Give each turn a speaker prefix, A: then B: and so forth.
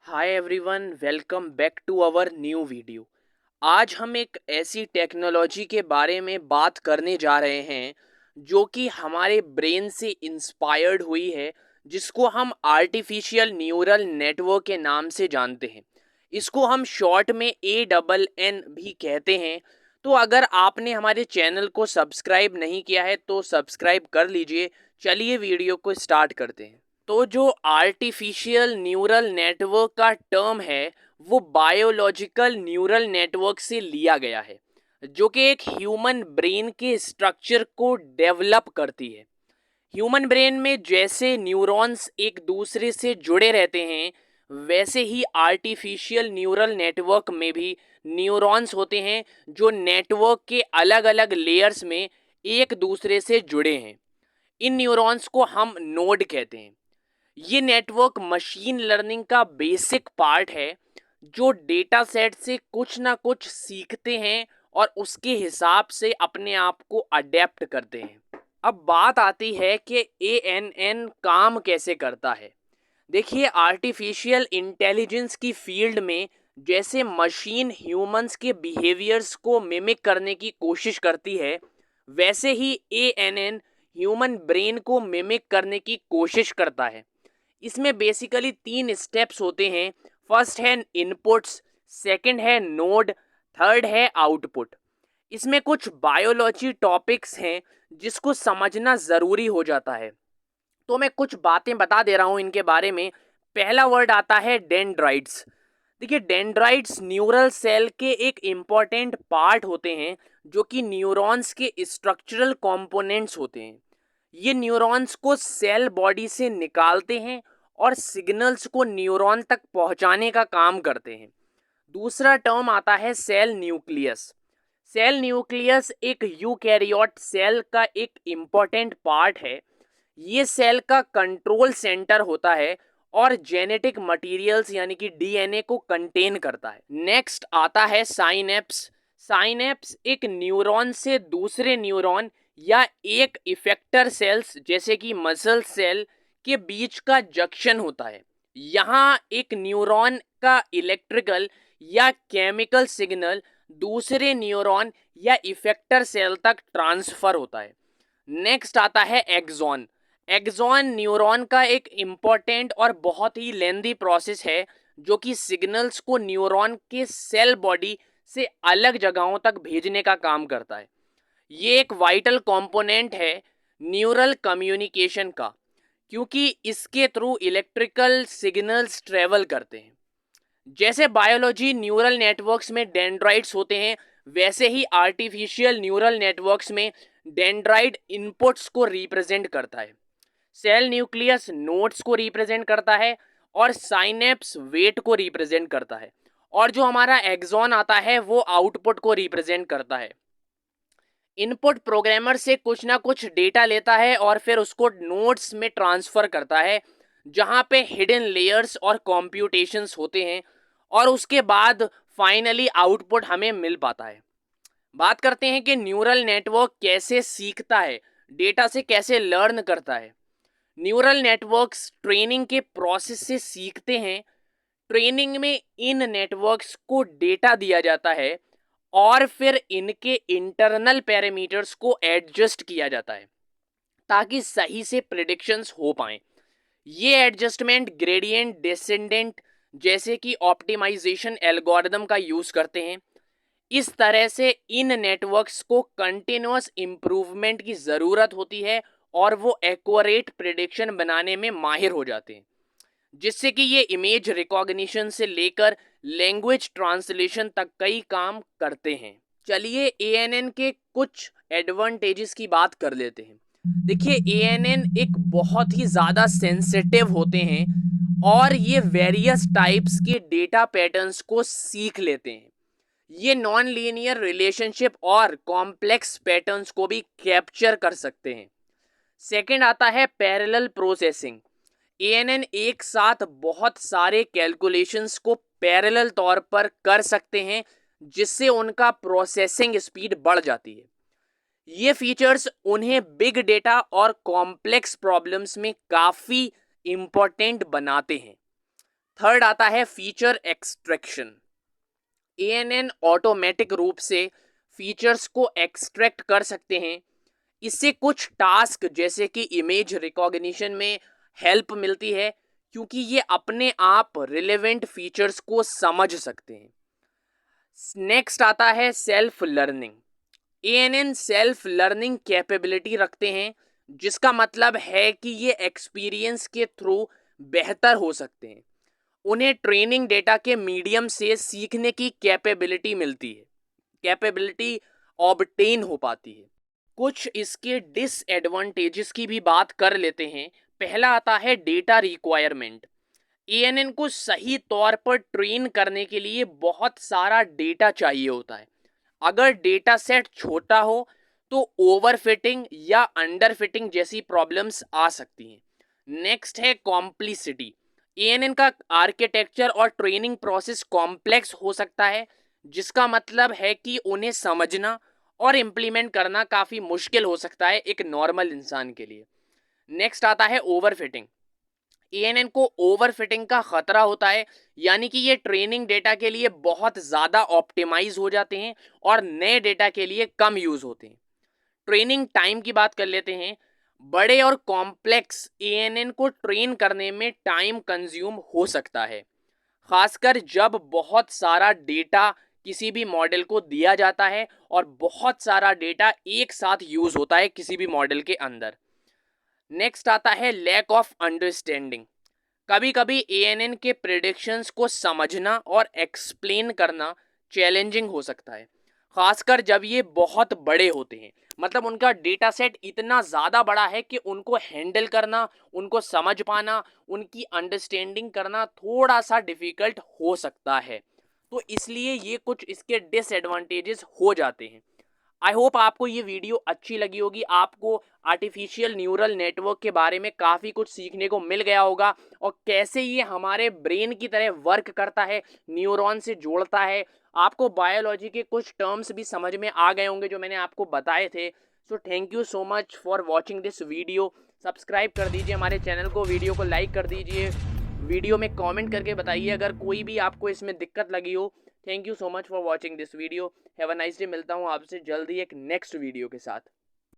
A: Hi everyone, welcome back to our new video. आज हम एक ऐसी टेक्नोलॉजी के बारे में बात करने जा रहे हैं जो कि हमारे ब्रेन से इंस्पायर्ड हुई है, जिसको हम आर्टिफिशियल न्यूरल नेटवर्क के नाम से जानते हैं। इसको हम शॉर्ट में ANN भी कहते हैं। तो अगर आपने हमारे चैनल को सब्सक्राइब नहीं किया है तो सब्सक्राइब कर लीजिए। चलिए वीडियो को स्टार्ट करते हैं। तो जो आर्टिफिशियल न्यूरल नेटवर्क का टर्म है वो बायोलॉजिकल न्यूरल नेटवर्क से लिया गया है, जो कि एक ह्यूमन ब्रेन के स्ट्रक्चर को डेवलप करती है। ह्यूमन ब्रेन में जैसे न्यूरॉन्स एक दूसरे से जुड़े रहते हैं, वैसे ही आर्टिफिशियल न्यूरल नेटवर्क में भी न्यूरॉन्स होते हैं जो नेटवर्क के अलग अलग लेयर्स में एक दूसरे से जुड़े हैं। इन न्यूरॉन्स को हम नोड कहते हैं। ये नेटवर्क मशीन लर्निंग का बेसिक पार्ट है, जो डेटा सेट से कुछ ना कुछ सीखते हैं और उसके हिसाब से अपने आप को अडेप्ट करते हैं। अब बात आती है कि ANN काम कैसे करता है। देखिए, आर्टिफिशियल इंटेलिजेंस की फील्ड में जैसे मशीन ह्यूमंस के बिहेवियर्स को मिमिक करने की कोशिश करती है, वैसे ही ANN ह्यूमन ब्रेन को मिमिक करने की कोशिश करता है। इसमें बेसिकली 3 स्टेप्स होते हैं। फर्स्ट है इनपुट्स, सेकंड है नोड, थर्ड है आउटपुट। इसमें कुछ बायोलॉजी टॉपिक्स हैं जिसको समझना ज़रूरी हो जाता है, तो मैं कुछ बातें बता दे रहा हूँ इनके बारे में। पहला वर्ड आता है डेंड्राइट्स। देखिए, डेंड्राइट्स न्यूरल सेल के एक इम्पॉर्टेंट पार्ट होते हैं, जो कि न्यूरॉन्स के स्ट्रक्चरल कंपोनेंट्स होते हैं। ये न्यूरॉन्स को सेल बॉडी से निकालते हैं और सिग्नल्स को न्यूरॉन तक पहुंचाने का काम करते हैं। दूसरा टर्म आता है सेल न्यूक्लियस। सेल न्यूक्लियस एक यूकैरियोट सेल का एक इम्पॉर्टेंट पार्ट है। ये सेल का कंट्रोल सेंटर होता है और जेनेटिक मटेरियल्स यानी कि DNA को कंटेन करता है। नेक्स्ट आता है साइनेप्स। साइनेप्स एक न्यूरॉन से दूसरे न्यूरॉन या एक इफेक्टर सेल्स जैसे कि मसल सेल के बीच का जंक्शन होता है। यहाँ एक न्यूरॉन का इलेक्ट्रिकल या केमिकल सिग्नल दूसरे न्यूरॉन या इफेक्टर सेल तक ट्रांसफर होता है। नेक्स्ट आता है एक्सॉन। एक्सॉन न्यूरॉन का एक इम्पॉर्टेंट और बहुत ही लेंदी प्रोसेस है, जो कि सिग्नल्स को न्यूरॉन के सेल बॉडी से अलग जगहों तक भेजने का काम करता है। ये एक वाइटल कंपोनेंट है न्यूरल कम्युनिकेशन का, क्योंकि इसके थ्रू इलेक्ट्रिकल सिग्नल्स ट्रेवल करते हैं। जैसे बायोलॉजी न्यूरल नेटवर्क्स में डेंड्राइट्स होते हैं, वैसे ही आर्टिफिशियल न्यूरल नेटवर्क्स में डेंड्राइट इनपुट्स को रिप्रेजेंट करता है, सेल न्यूक्लियस नोड्स को रिप्रेजेंट करता है और साइनेप्स वेट को रिप्रेजेंट करता है, और जो हमारा एक्सॉन आता है वो आउटपुट को रिप्रेजेंट करता है। इनपुट प्रोग्रामर से कुछ ना कुछ डेटा लेता है और फिर उसको नोड्स में ट्रांसफ़र करता है, जहाँ पे हिडन लेयर्स और कॉम्प्यूटेशंस होते हैं, और उसके बाद फाइनली आउटपुट हमें मिल पाता है। बात करते हैं कि न्यूरल नेटवर्क कैसे सीखता है, डेटा से कैसे लर्न करता है। न्यूरल नेटवर्क्स ट्रेनिंग के प्रोसेस से सीखते हैं। ट्रेनिंग में इन नेटवर्क्स को डेटा दिया जाता है और फिर इनके इंटरनल पैरामीटर्स को एडजस्ट किया जाता है ताकि सही से प्रिडिक्शंस हो पाएं। ये एडजस्टमेंट ग्रेडियंट डिसेंडेंट जैसे कि ऑप्टिमाइजेशन एल्गोरिदम का यूज़ करते हैं। इस तरह से इन नेटवर्क्स को कंटिन्यूअस इम्प्रूवमेंट की ज़रूरत होती है और वो एक्यूरेट प्रिडिक्शन बनाने में माहिर हो जाते हैं, जिससे कि ये इमेज रिकॉग्निशन से लेकर लैंग्वेज ट्रांसलेशन तक कई काम करते हैं। चलिए ANN के कुछ एडवांटेजेस की बात कर लेते हैं। देखिए, ANN एक बहुत ही ज़्यादा सेंसिटिव होते हैं और ये वेरियस टाइप्स के डेटा पैटर्न्स को सीख लेते हैं। ये नॉन लीनियर रिलेशनशिप और कॉम्प्लेक्स पैटर्न्स को भी कैप्चर कर सकते हैं। सेकंड आता है पैरेलल प्रोसेसिंग। ANN एक साथ बहुत सारे कैलकुलेशंस को पैरेलल तौर पर कर सकते हैं, जिससे उनका प्रोसेसिंग स्पीड बढ़ जाती है। ये फीचर्स उन्हें बिग डेटा और कॉम्प्लेक्स प्रॉब्लम्स में काफ़ी इम्पोर्टेंट बनाते हैं। थर्ड आता है फीचर एक्सट्रैक्शन। ANN ऑटोमेटिक रूप से फीचर्स को एक्सट्रैक्ट कर सकते हैं। इससे कुछ टास्क जैसे कि इमेज रिकॉग्निशन में हेल्प मिलती है, क्योंकि ये अपने आप रिलेवेंट फीचर्स को समझ सकते हैं। नेक्स्ट आता है self learning. ANN self learning capability रखते हैं, जिसका मतलब है कि ये एक्सपीरियंस के थ्रू बेहतर हो सकते हैं। उन्हें ट्रेनिंग डेटा के मीडियम से सीखने की कैपेबिलिटी मिलती है, कैपेबिलिटी ऑब्टेन हो पाती है। कुछ इसके डिसएडवांटेजेस की भी बात कर लेते हैं। पहला आता है डेटा रिक्वायरमेंट। ANN को सही तौर पर ट्रेन करने के लिए बहुत सारा डेटा चाहिए होता है। अगर डेटा सेट छोटा हो तो ओवरफिटिंग या अंडरफिटिंग जैसी प्रॉब्लम्स आ सकती हैं। नेक्स्ट है कॉम्प्लिसिटी। ANN का आर्किटेक्चर और ट्रेनिंग प्रोसेस कॉम्प्लेक्स हो सकता है, जिसका मतलब है कि उन्हें समझना और इम्प्लीमेंट करना काफ़ी मुश्किल हो सकता है एक नॉर्मल इंसान के लिए। नेक्स्ट आता है ओवरफिटिंग। ANN को ओवरफिटिंग का खतरा होता है, यानी कि ये ट्रेनिंग डेटा के लिए बहुत ज़्यादा ऑप्टिमाइज हो जाते हैं और नए डेटा के लिए कम यूज़ होते हैं। ट्रेनिंग टाइम की बात कर लेते हैं। बड़े और कॉम्प्लेक्स ANN को ट्रेन करने में टाइम कंज्यूम हो सकता है, खासकर जब बहुत सारा डेटा किसी भी मॉडल को दिया जाता है और बहुत सारा डेटा एक साथ यूज़ होता है किसी भी मॉडल के अंदर। नेक्स्ट आता है लैक ऑफ अंडरस्टैंडिंग। कभी कभी ANN के प्रेडिक्शंस को समझना और एक्सप्लेन करना चैलेंजिंग हो सकता है, खासकर जब ये बहुत बड़े होते हैं। मतलब उनका डेटा सेट इतना ज़्यादा बड़ा है कि उनको हैंडल करना, उनको समझ पाना, उनकी अंडरस्टैंडिंग करना थोड़ा सा डिफ़िकल्ट हो सकता है। तो इसलिए ये कुछ इसके डिसएडवांटेजेस हो जाते हैं। आई होप आपको ये वीडियो अच्छी लगी होगी, आपको आर्टिफिशियल न्यूरल नेटवर्क के बारे में काफ़ी कुछ सीखने को मिल गया होगा और कैसे ये हमारे ब्रेन की तरह वर्क करता है, न्यूरॉन से जोड़ता है। आपको बायोलॉजी के कुछ टर्म्स भी समझ में आ गए होंगे जो मैंने आपको बताए थे। So thank you so much for watching this video. Subscribe कर दीजिए हमारे चैनल को, वीडियो को लाइक कर दीजिए, वीडियो में कमेंट करके बताइए अगर कोई भी आपको इसमें दिक्कत लगी हो। Thank you so much for watching this video. Have a nice day. मिलता हूँ आपसे जल्दी एक नेक्स्ट वीडियो के साथ।